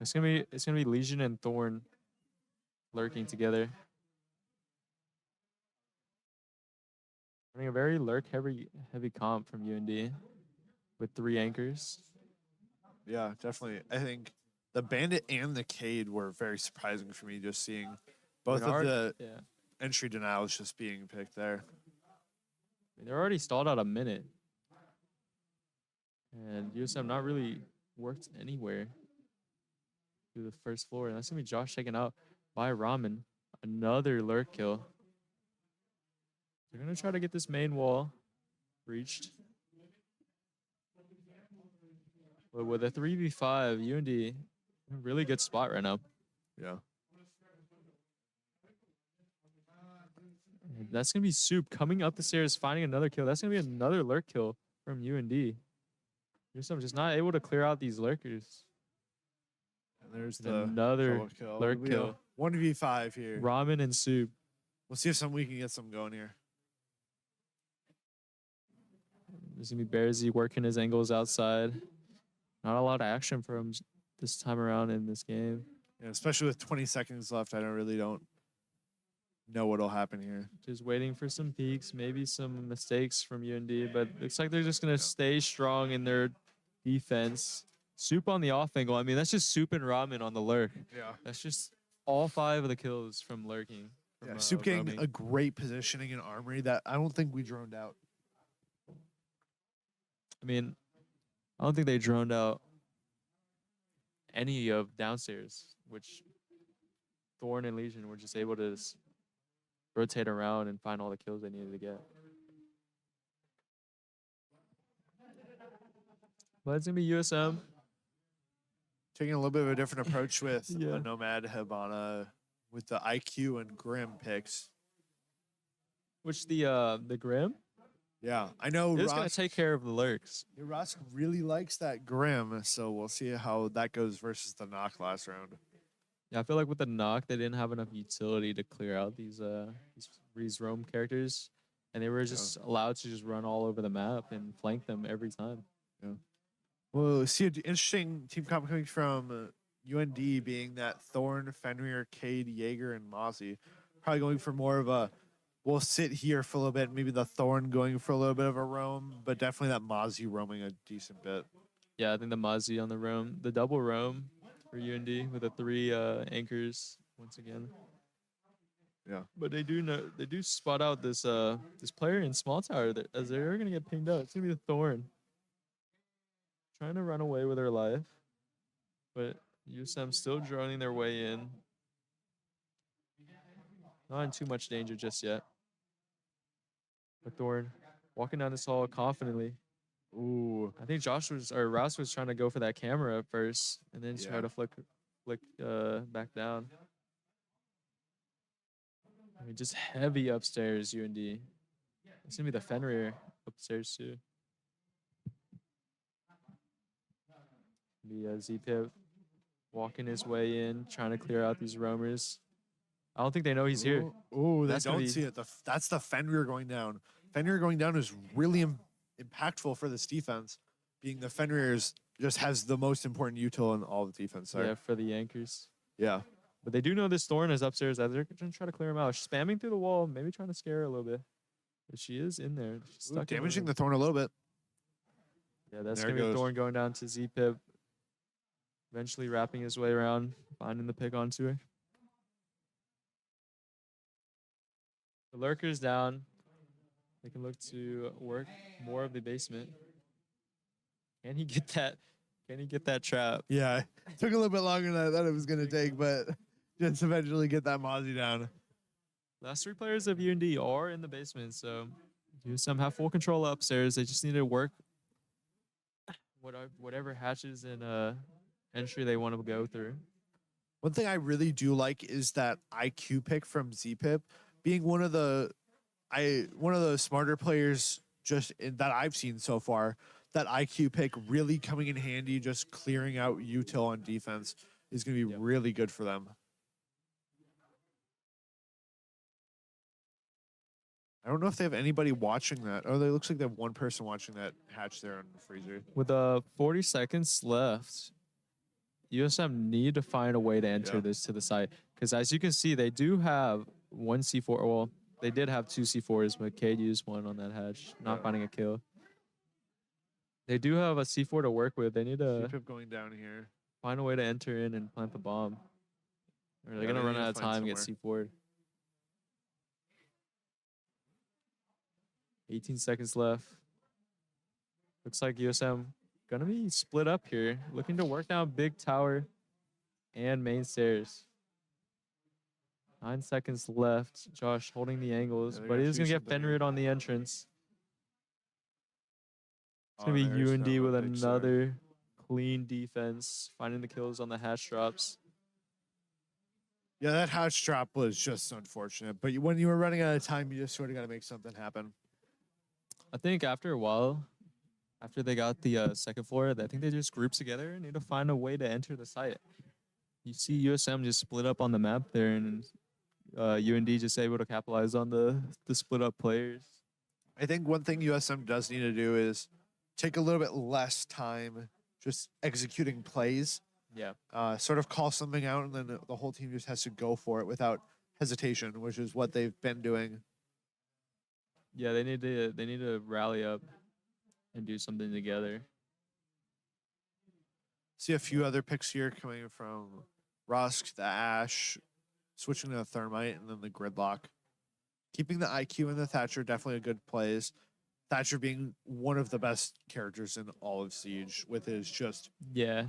[SPEAKER 2] It's gonna be Legion and Thorn lurking together. Running a very lurk heavy comp from UND with 3 anchors.
[SPEAKER 1] Yeah, definitely. I think the Bandit and the Cade were very surprising for me, just seeing both of the entry denials just being picked there.
[SPEAKER 2] I mean, they're already stalled out a minute. And USM not really worked anywhere through the first floor. And that's going to be Josh taken out by Ramen. Another lurk kill. They're going to try to get this main wall reached. But with a 3v5, UND in a really good spot right now.
[SPEAKER 1] Yeah.
[SPEAKER 2] And that's going to be Soup coming up the stairs, finding another kill. That's going to be another lurk kill from UND. USM just not able to clear out these lurkers.
[SPEAKER 1] And there's
[SPEAKER 2] another lurk kill.
[SPEAKER 1] 1v5 here.
[SPEAKER 2] Ramen and Soup.
[SPEAKER 1] We'll see if we can get some going here.
[SPEAKER 2] There's going to be Bearsy working his angles outside. Not a lot of action for him this time around in this game.
[SPEAKER 1] Yeah, especially with 20 seconds left, I don't know what'll happen here.
[SPEAKER 2] Just waiting for some peaks, maybe some mistakes from UND, but looks like they're just going to stay strong in their defense. Soup on the off angle. I mean, that's just Soup and Ramen on the lurk.
[SPEAKER 1] Yeah.
[SPEAKER 2] That's just all 5 of the kills from lurking.
[SPEAKER 1] Yeah, Soup getting a great positioning in armory that I don't think we droned out.
[SPEAKER 2] I mean, I don't think they droned out any of downstairs, which Thorn and Legion were just able to rotate around and find all the kills they needed to get. But it's going to be USM.
[SPEAKER 1] Taking a little bit of a different approach with Nomad, Hibana, with the IQ and Grim picks.
[SPEAKER 2] Which the Grim?
[SPEAKER 1] Yeah, I know
[SPEAKER 2] They're just gonna
[SPEAKER 1] Ross.
[SPEAKER 2] take care of the lurks.
[SPEAKER 1] Yeah, Ross really likes that Grim, so we'll see how that goes versus the knock last round.
[SPEAKER 2] Yeah, I feel like with the knock, they didn't have enough utility to clear out these roam characters, and they were just allowed to just run all over the map and flank them every time.
[SPEAKER 1] Yeah. Well, see, an interesting team comp coming from UND being that Thorn, Fenrir, Cade, Jaeger, and Mozzie. Probably going for more of a, we'll sit here for a little bit. Maybe the Thorn going for a little bit of a roam, but definitely that Mozzie roaming a decent bit.
[SPEAKER 2] Yeah, I think the Mozzie on the roam, the double roam for UND with the 3 anchors once again.
[SPEAKER 1] Yeah.
[SPEAKER 2] But they do spot out this player in small tower that, as they're gonna get pinged out. It's gonna be the Thorn trying to run away with her life, but USM still droning their way in. Not in too much danger just yet. But Thorn walking down this hall confidently.
[SPEAKER 1] Ooh.
[SPEAKER 2] I think Rouse was trying to go for that camera at first, and then try to flick back down. I mean, just heavy upstairs, UND. It's gonna be the Fenrir upstairs too. The Z-Pip walking his way in, trying to clear out these roamers. I don't think they know he's here.
[SPEAKER 1] Ooh, they
[SPEAKER 2] That's gonna
[SPEAKER 1] don't
[SPEAKER 2] be-
[SPEAKER 1] see it. That's the Fenrir going down. Fenrir going down is really impactful for this defense. Being the Fenrir's just has the most important util in all of the defense there.
[SPEAKER 2] Yeah, for the anchors.
[SPEAKER 1] Yeah.
[SPEAKER 2] But they do know this Thorn is upstairs. They're gonna try to clear him out. She's spamming through the wall, maybe trying to scare her a little bit. But she is in there. She's
[SPEAKER 1] Ooh,
[SPEAKER 2] stuck in
[SPEAKER 1] damaging
[SPEAKER 2] the
[SPEAKER 1] the Thorn a little bit.
[SPEAKER 2] Yeah, that's
[SPEAKER 1] There it
[SPEAKER 2] gonna be
[SPEAKER 1] goes.
[SPEAKER 2] Thorn going down to Z-Pip. Eventually wrapping his way around, finding the pick onto her. The lurker's down. They can look to work more of the basement. Can he get that? Can he get that trap?
[SPEAKER 1] Yeah. It took a little bit longer than I thought it was going to take, but just eventually get that Mozzie down.
[SPEAKER 2] Last 3 players of UND are in the basement, so USM have full control upstairs. They just need to work whatever hatches and entry they want to go through.
[SPEAKER 1] One thing I really do like is that IQ pick from Z-Pip being one of the smarter players that I've seen so far. That IQ pick really coming in handy, just clearing out util on defense is going to be really good for them. I don't know if they have anybody watching that. Oh, it looks like they have one person watching that hatch there on the freezer.
[SPEAKER 2] With 40 seconds left, USM need to find a way to enter this to the site. Because as you can see, they do have 1 C4. Well, they did have 2 C4s, but Cade used 1 on that hatch, not finding a kill. They do have a C4 to work with. They need to
[SPEAKER 1] Z-Pip going down here.
[SPEAKER 2] find a way to enter in and plant the bomb. Or they're going to run out of time and get C4'd. 18 seconds left. Looks like USM gonna be split up here, looking to work down big tower and main stairs. 9 seconds left. Josh holding the angles, but he is gonna get Fenrir on the entrance. It's gonna be UND with another clean defense, finding the kills on the hatch drops.
[SPEAKER 1] Yeah, that hatch drop was just unfortunate. But when you were running out of time, you just sort of got to make something happen.
[SPEAKER 2] I think after a while, after they got the second floor, I think they just grouped together and need to find a way to enter the site. You see USM just split up on the map there, and UND just able to capitalize on the split up players.
[SPEAKER 1] I think one thing USM does need to do is take a little bit less time just executing plays.
[SPEAKER 2] Yeah.
[SPEAKER 1] Sort of call something out, and then the whole team just has to go for it without hesitation, which is what they've been doing.
[SPEAKER 2] Yeah, they need to rally up and do something together.
[SPEAKER 1] See a few other picks here coming from Rusk, the Ash, switching to the Thermite, and then the Gridlock. Keeping the IQ and the Thatcher, definitely a good plays. Thatcher being one of the best characters in all of Siege with his just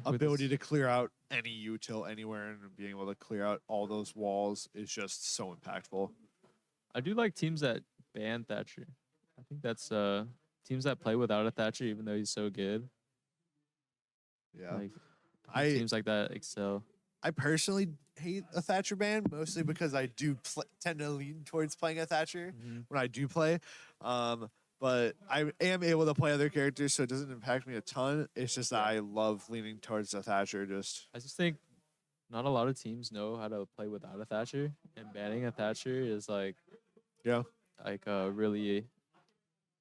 [SPEAKER 1] ability to clear out any util anywhere and being able to clear out all those walls is just so impactful.
[SPEAKER 2] I do like teams that ban Thatcher. I think that's teams that play without a Thatcher, even though he's so good.
[SPEAKER 1] Yeah.
[SPEAKER 2] Like, teams like that excel.
[SPEAKER 1] I personally hate a Thatcher ban, mostly because I do tend to lean towards playing a Thatcher when I do play. but I am able to play other characters, so it doesn't impact me a ton. It's just that I love leaning towards the Thatcher. Just
[SPEAKER 2] I just think not a lot of teams know how to play without a Thatcher, and banning a Thatcher is
[SPEAKER 1] yeah,
[SPEAKER 2] like a really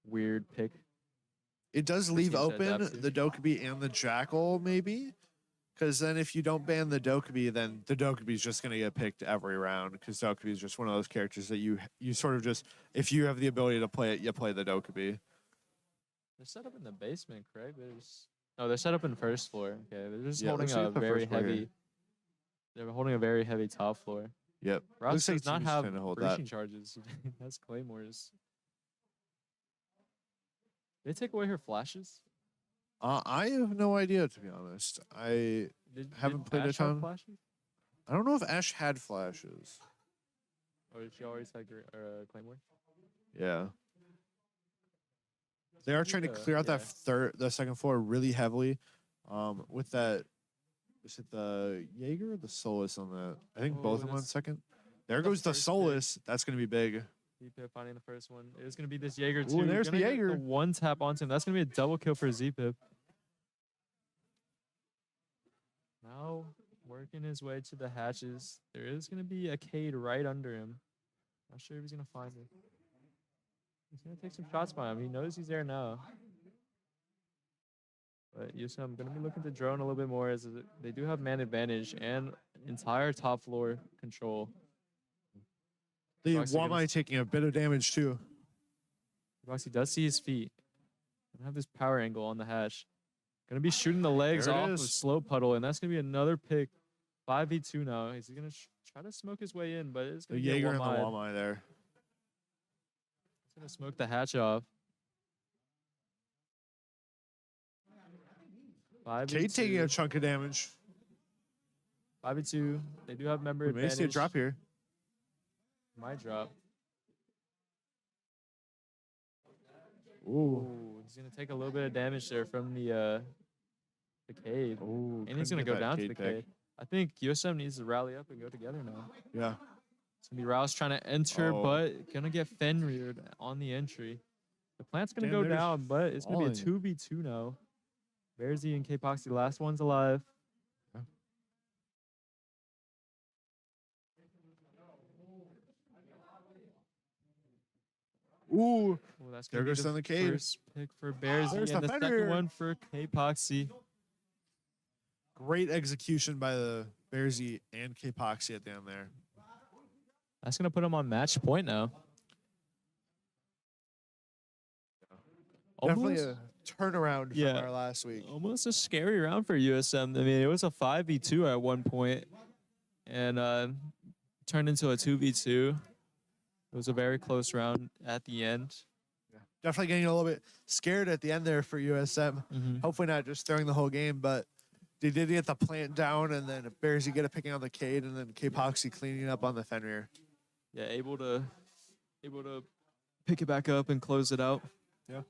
[SPEAKER 2] weird pick.
[SPEAKER 1] it does
[SPEAKER 2] For
[SPEAKER 1] leave
[SPEAKER 2] teams to adapt
[SPEAKER 1] open
[SPEAKER 2] to.
[SPEAKER 1] the Dokkaebi and the Jackal maybe. Because then if you don't ban the Dokkaebi, then the Dokkaebi is just going to get picked every round. Because Dokkaebi is just one of those characters that you sort of just, if you have the ability to play it, you play the Dokkaebi.
[SPEAKER 2] They're set up in the basement, correct? No, they're set up in first floor. Okay, they're just
[SPEAKER 1] Yeah, it
[SPEAKER 2] holding
[SPEAKER 1] looks like
[SPEAKER 2] a
[SPEAKER 1] it's the
[SPEAKER 2] very
[SPEAKER 1] first floor here.
[SPEAKER 2] heavy. They're holding a very heavy top floor.
[SPEAKER 1] Yep.
[SPEAKER 2] Rouse
[SPEAKER 1] Looks like
[SPEAKER 2] does not
[SPEAKER 1] teams
[SPEAKER 2] have
[SPEAKER 1] trying to hold
[SPEAKER 2] breaching
[SPEAKER 1] that.
[SPEAKER 2] charges. That's Claymores. They take away her flashes.
[SPEAKER 1] I have no idea, to be honest. I haven't played a
[SPEAKER 2] Ash have
[SPEAKER 1] ton.
[SPEAKER 2] flashes?
[SPEAKER 1] I don't know if Ash had flashes.
[SPEAKER 2] Or did she always have Claymore?
[SPEAKER 1] Yeah. They are trying to
[SPEAKER 2] Yeah,
[SPEAKER 1] clear out
[SPEAKER 2] yeah.
[SPEAKER 1] the second floor really heavily. With that, is it the Jaeger or the Solus on that? I think both of them on
[SPEAKER 2] that's
[SPEAKER 1] second. There
[SPEAKER 2] the
[SPEAKER 1] goes the
[SPEAKER 2] first pick.
[SPEAKER 1] Solus. That's going to be big.
[SPEAKER 2] Z-Pip finding the first one. It's going to be this Jaeger
[SPEAKER 1] Ooh,
[SPEAKER 2] too.
[SPEAKER 1] and there's the
[SPEAKER 2] Gonna get
[SPEAKER 1] Jaeger.
[SPEAKER 2] The one tap onto him. That's going to be a double kill for Z-Pip. Now working his way to the hatches. There is going to be a Cade right under him. Not sure if he's going to find it. He's going to take some shots by him. He knows he's there now. But USM going to be looking to drone a little bit more as they do have man advantage and entire top floor control.
[SPEAKER 1] The
[SPEAKER 2] Roxy gonna-
[SPEAKER 1] Wamai taking a bit of damage too.
[SPEAKER 2] Roxy does see his feet. Gonna have this power angle on the hatch. Gonna be shooting the legs
[SPEAKER 1] There it
[SPEAKER 2] off of
[SPEAKER 1] is.
[SPEAKER 2] slow puddle, and that's gonna be another pick. 5v2 now. He's gonna try to smoke his way in, but it's
[SPEAKER 1] The
[SPEAKER 2] gonna be a
[SPEAKER 1] Jaeger and the
[SPEAKER 2] Wamai.
[SPEAKER 1] Wamai there.
[SPEAKER 2] He's gonna smoke the hatch off. 5v2.
[SPEAKER 1] Cade taking a chunk of damage.
[SPEAKER 2] 5v2. They do have member
[SPEAKER 1] We may
[SPEAKER 2] advantage.
[SPEAKER 1] see a drop here.
[SPEAKER 2] Might drop.
[SPEAKER 1] Ooh.
[SPEAKER 2] Ooh, he's gonna take a little bit of damage there from the Cade.
[SPEAKER 1] Ooh.
[SPEAKER 2] And he's gonna go down to the Cade. I think USM needs to rally up and go together now.
[SPEAKER 1] Yeah.
[SPEAKER 2] It's gonna be Rouse trying to enter,
[SPEAKER 1] Oh.
[SPEAKER 2] but gonna get Fenrir'd on the entry. The plant's gonna
[SPEAKER 1] Damn,
[SPEAKER 2] go
[SPEAKER 1] there's
[SPEAKER 2] down, but it's gonna be a
[SPEAKER 1] falling.
[SPEAKER 2] 2v2 now. Bearsy and K-Poxy, last one's alive.
[SPEAKER 1] Yeah. Ooh.
[SPEAKER 2] Oh, that's
[SPEAKER 1] There
[SPEAKER 2] gonna
[SPEAKER 1] goes
[SPEAKER 2] be
[SPEAKER 1] down the Cade.
[SPEAKER 2] first pick for Bearsy,
[SPEAKER 1] There's
[SPEAKER 2] and
[SPEAKER 1] the
[SPEAKER 2] the
[SPEAKER 1] Fenrir.
[SPEAKER 2] second one for K-Poxy.
[SPEAKER 1] Great execution by the Bearsy and K-Poxy at the end there.
[SPEAKER 2] That's gonna put him on match point now.
[SPEAKER 1] Definitely
[SPEAKER 2] Almost,
[SPEAKER 1] a turnaround from
[SPEAKER 2] Yeah.
[SPEAKER 1] our last week.
[SPEAKER 2] almost a scary round for USM. I mean, it was a 5v2 at one point, and turned into a 2v2. It was a very close round at the end.
[SPEAKER 1] Definitely getting a little bit scared at the end there for USM.
[SPEAKER 2] Mm-hmm.
[SPEAKER 1] Hopefully not just throwing the whole game, but they did get the plant down, and then Bearsy get a picking on the Cade, and then K-Poxy cleaning up on the Fenrir.
[SPEAKER 2] Yeah, able to pick it back up and close it out.
[SPEAKER 1] Yeah.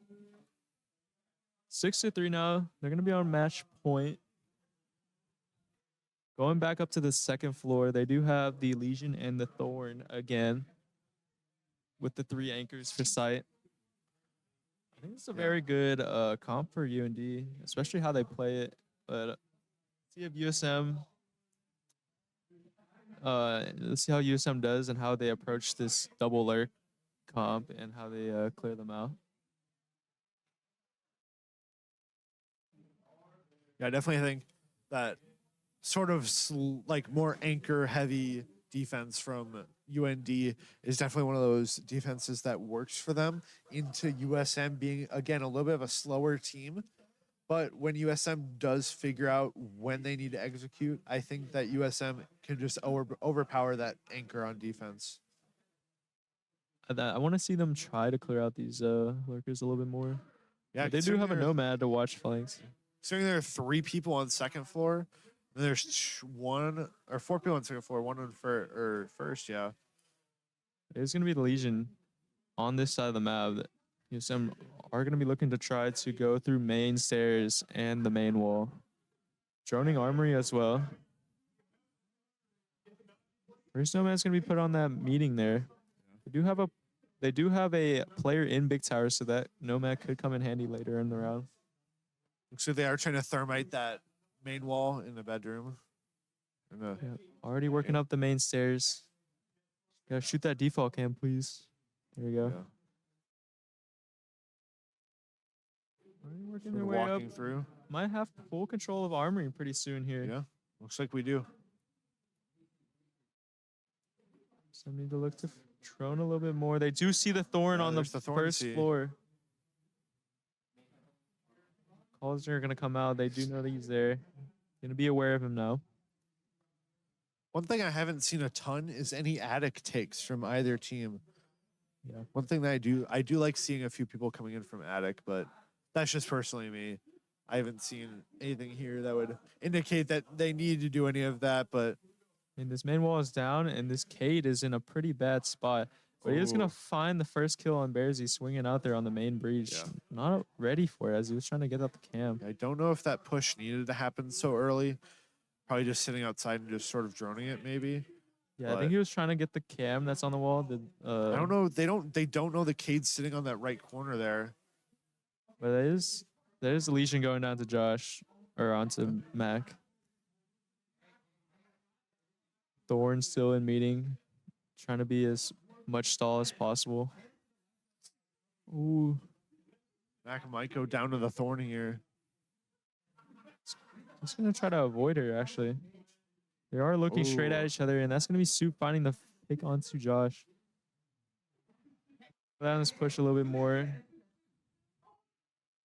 [SPEAKER 2] 6-3 now. They're gonna be on match point. Going back up to the second floor, they do have the Legion and the Thorn again, with the 3 anchors for sight. I think it's a very good comp for UND, especially how they play it. But see if USM. Let's see how USM does and how they approach this double lurk comp and how they clear them out.
[SPEAKER 1] Yeah, I definitely think that sort of like more anchor heavy defense from UND is definitely one of those defenses that works for them into USM being, again, a little bit of a slower team. But when USM does figure out when they need to execute, I think that USM can just overpower that anchor on defense.
[SPEAKER 2] I want to see them try to clear out these lurkers a little bit more.
[SPEAKER 1] Yeah,
[SPEAKER 2] But they do have a
[SPEAKER 1] considering
[SPEAKER 2] nomad to watch flanks.
[SPEAKER 1] Considering there are 3 people on second floor, and there's 1 or 4 people on second floor, 1 on first, yeah.
[SPEAKER 2] It's going to be the Legion on this side of the map. USM are going to be looking to try to go through main stairs and the main wall. Droning Armory as well. First nomad's going to be put on that meeting there. They do have a They do have a player in big tower, so that Nomad could come in handy later in the round.
[SPEAKER 1] So they are trying to thermite that main wall in the bedroom.
[SPEAKER 2] Yeah. Already working up the main stairs. Gotta shoot that default cam, please. There we go.
[SPEAKER 1] Yeah.
[SPEAKER 2] Already working
[SPEAKER 1] Sort
[SPEAKER 2] their
[SPEAKER 1] of
[SPEAKER 2] way up.
[SPEAKER 1] walking through.
[SPEAKER 2] Might have full control of armoring pretty soon here.
[SPEAKER 1] Yeah, looks like we do.
[SPEAKER 2] So I need to look to drone a little bit more. They do see the Thorn on the
[SPEAKER 1] there's the Thorn
[SPEAKER 2] first
[SPEAKER 1] C.
[SPEAKER 2] floor. Calls are gonna come out. They do know that he's there. Gonna be aware of him now.
[SPEAKER 1] One thing I haven't seen a ton is any attic takes from either team.
[SPEAKER 2] Yeah.
[SPEAKER 1] One thing that I do like seeing a few people coming in from attic, but that's just personally me. I haven't seen anything here that would indicate that they need to do any of that, but
[SPEAKER 2] And this main wall is down, and this Cade is in a pretty bad spot. But he is gonna
[SPEAKER 1] Ooh.
[SPEAKER 2] find the first kill on Bearsy swinging out there on the main breach.
[SPEAKER 1] Yeah.
[SPEAKER 2] Not ready for it as he was trying to get out the cam.
[SPEAKER 1] I don't know if that push needed to happen so early. Probably just sitting outside and just sort of droning it, maybe.
[SPEAKER 2] Yeah, I
[SPEAKER 1] But-
[SPEAKER 2] think he was trying to get the cam that's on the wall.
[SPEAKER 1] I don't know. They don't know the Cade's sitting on that right corner there.
[SPEAKER 2] But there's a Legion going down to Josh or onto Mac. Thorn still in meeting, trying to be as much stall as possible. Ooh,
[SPEAKER 1] Mac might go down to the Thorn here.
[SPEAKER 2] just gonna try to avoid her actually. They are looking straight at
[SPEAKER 1] Ooh.
[SPEAKER 2] each other, and that's gonna be Soup finding the pick onto Josh. Let's push a little bit more.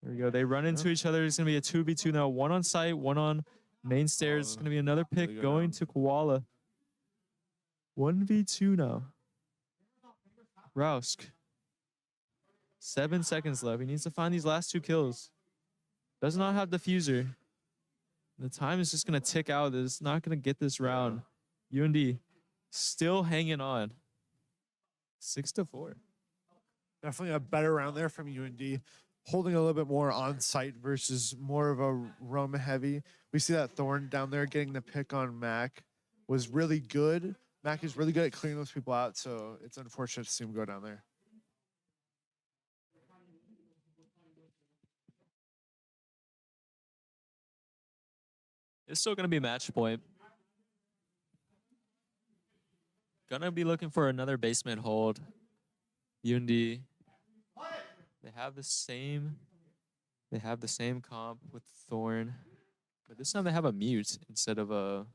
[SPEAKER 2] There we go. They run into each other. It's gonna be a 2v2 now. One on site, one on main stairs. It's gonna be another pick
[SPEAKER 1] go
[SPEAKER 2] going
[SPEAKER 1] down.
[SPEAKER 2] to Koala. 1v2 now. Rousk. 7 seconds left. He needs to find these last 2 kills. Does not have diffuser. The time is just gonna tick out. It's not gonna get this round. UND still hanging on. 6-4.
[SPEAKER 1] Definitely a better round there from UND. Holding a little bit more on site versus more of a roam heavy. We see that Thorn down there getting the pick on Mac was really good. Mac is really good at clearing those people out, so it's unfortunate to see him go down there.
[SPEAKER 2] It's still gonna be match point. Gonna be looking for another basement hold. UND. They have the same comp with Thorn. But this time they have a mute instead of the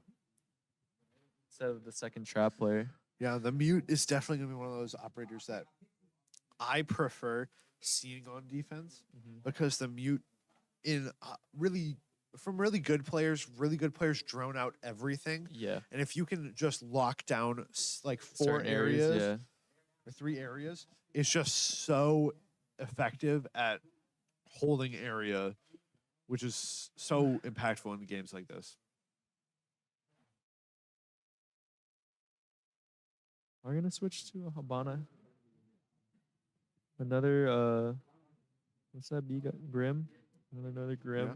[SPEAKER 2] second trap player.
[SPEAKER 1] Yeah, the mute is definitely going to be one of those operators that I prefer seeing on defense because the mute in really good players drone out everything.
[SPEAKER 2] Yeah.
[SPEAKER 1] And if you can just lock down like 4
[SPEAKER 2] Certain
[SPEAKER 1] areas
[SPEAKER 2] yeah.
[SPEAKER 1] or 3 areas, it's just so effective at holding area, which is so impactful in games like this.
[SPEAKER 2] We're gonna switch to a Habana. Another what's that B got? Grim? Another Grim.
[SPEAKER 1] Yeah.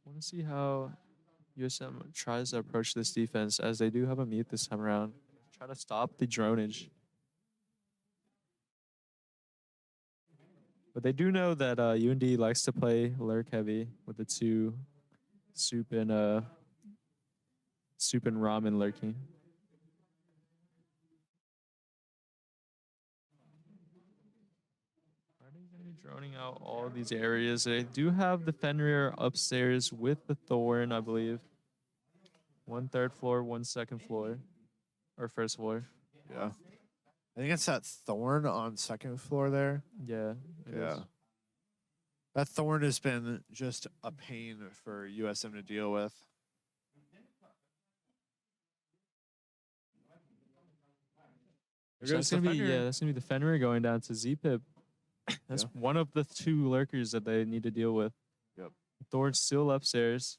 [SPEAKER 2] Want to see how USM tries to approach this defense as they do have a mute this time around. Try to stop the dronage. But they do know that UND likes to play lurk heavy with the 2 Soup and Ramen lurking. Are they going to be droning out all of these areas? They do have the Fenrir upstairs with the Thorn, I believe. 1 3rd floor, 1 2nd floor, or 1st floor.
[SPEAKER 1] Yeah. I think it's that Thorn on 2nd floor there.
[SPEAKER 2] Yeah. it is.
[SPEAKER 1] That Thorn has been just a pain for USM to deal with.
[SPEAKER 2] So that's gonna be that's gonna be the Fenrir going down to Z-Pip. That's one of the 2 lurkers that they need to deal with.
[SPEAKER 1] Yep.
[SPEAKER 2] Thorn's still upstairs.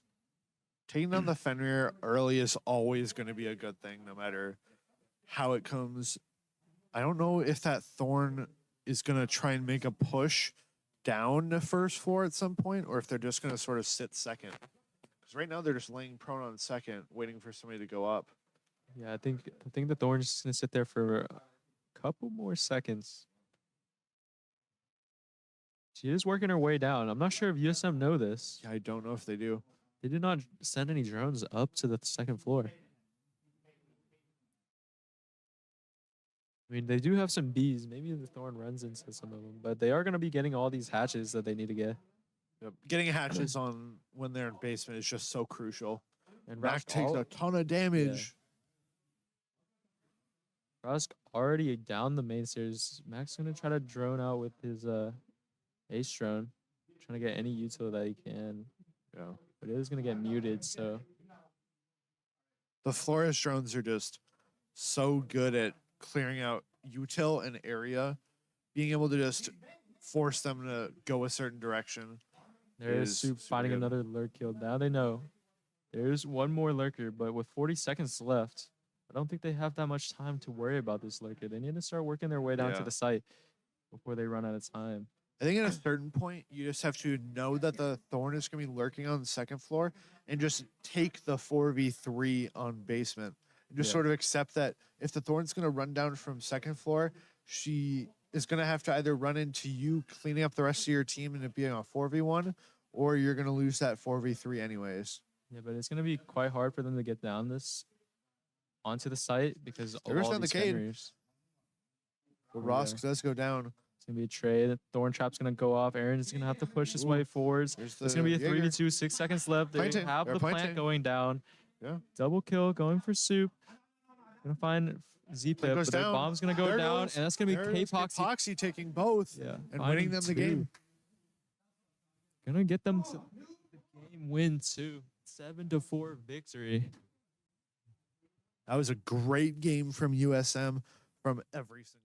[SPEAKER 1] Taking down the Fenrir early is always going to be a good thing, no matter how it comes. I don't know if that Thorn is going to try and make a push down the 1st floor at some point, or if they're just going to sort of sit 2nd. Because right now they're just laying prone on second, waiting for somebody to go up.
[SPEAKER 2] Yeah, I think the Thorn's just gonna sit there for a couple more seconds. She is working her way down. I'm not sure if USM know this.
[SPEAKER 1] Yeah, I don't know if they do.
[SPEAKER 2] They did not send any drones up to the second floor. I mean, they do have some bees. Maybe the Thorn runs into some of them, but they are going to be getting all these hatches that they need to get.
[SPEAKER 1] Yep. Getting hatches on when they're in basement is just so crucial.
[SPEAKER 2] And
[SPEAKER 1] Mac takes a ton of damage.
[SPEAKER 2] Rusk already down the main stairs. Mac's going to try to drone out with his ace drone, trying to get any util that he can.
[SPEAKER 1] Yeah.
[SPEAKER 2] But it is going to get muted, so.
[SPEAKER 1] The Flores drones are just so good at clearing out util and area, being able to just force them to go a certain direction.
[SPEAKER 2] There's Soup finding another lurk kill. Now they know. There's one more lurker, but with 40 seconds left, I don't think they have that much time to worry about this lurker. They need to start working their way down to the site before they run out of time.
[SPEAKER 1] I think at a certain point, you just have to know that the Thorn is going to be lurking on the second floor and just take the 4v3 on basement. And just sort of accept that if the Thorn's going to run down from second floor, she is going to have to either run into you cleaning up the rest of your team and it being a 4v1, or you're going to lose that 4v3 anyways.
[SPEAKER 2] Yeah, but it's going to be quite hard for them to get down this onto the site because of all these Fenrir's.
[SPEAKER 1] But Rosk does go down.
[SPEAKER 2] It's going to be a trade. Thorn Trap's going to go off. Aaron's going to have to push his way forwards. It's going to be a 3v2, 6 seconds left. They have the plant going down.
[SPEAKER 1] Yeah.
[SPEAKER 2] Double kill going for Soup. Going to find Z-Pip, but their bomb's going to go down, and that's going to be
[SPEAKER 1] K-Poxy taking both and winning them the game.
[SPEAKER 2] Going to get them to the game win, too. 7-4 victory.
[SPEAKER 1] That was a great game from USM from every single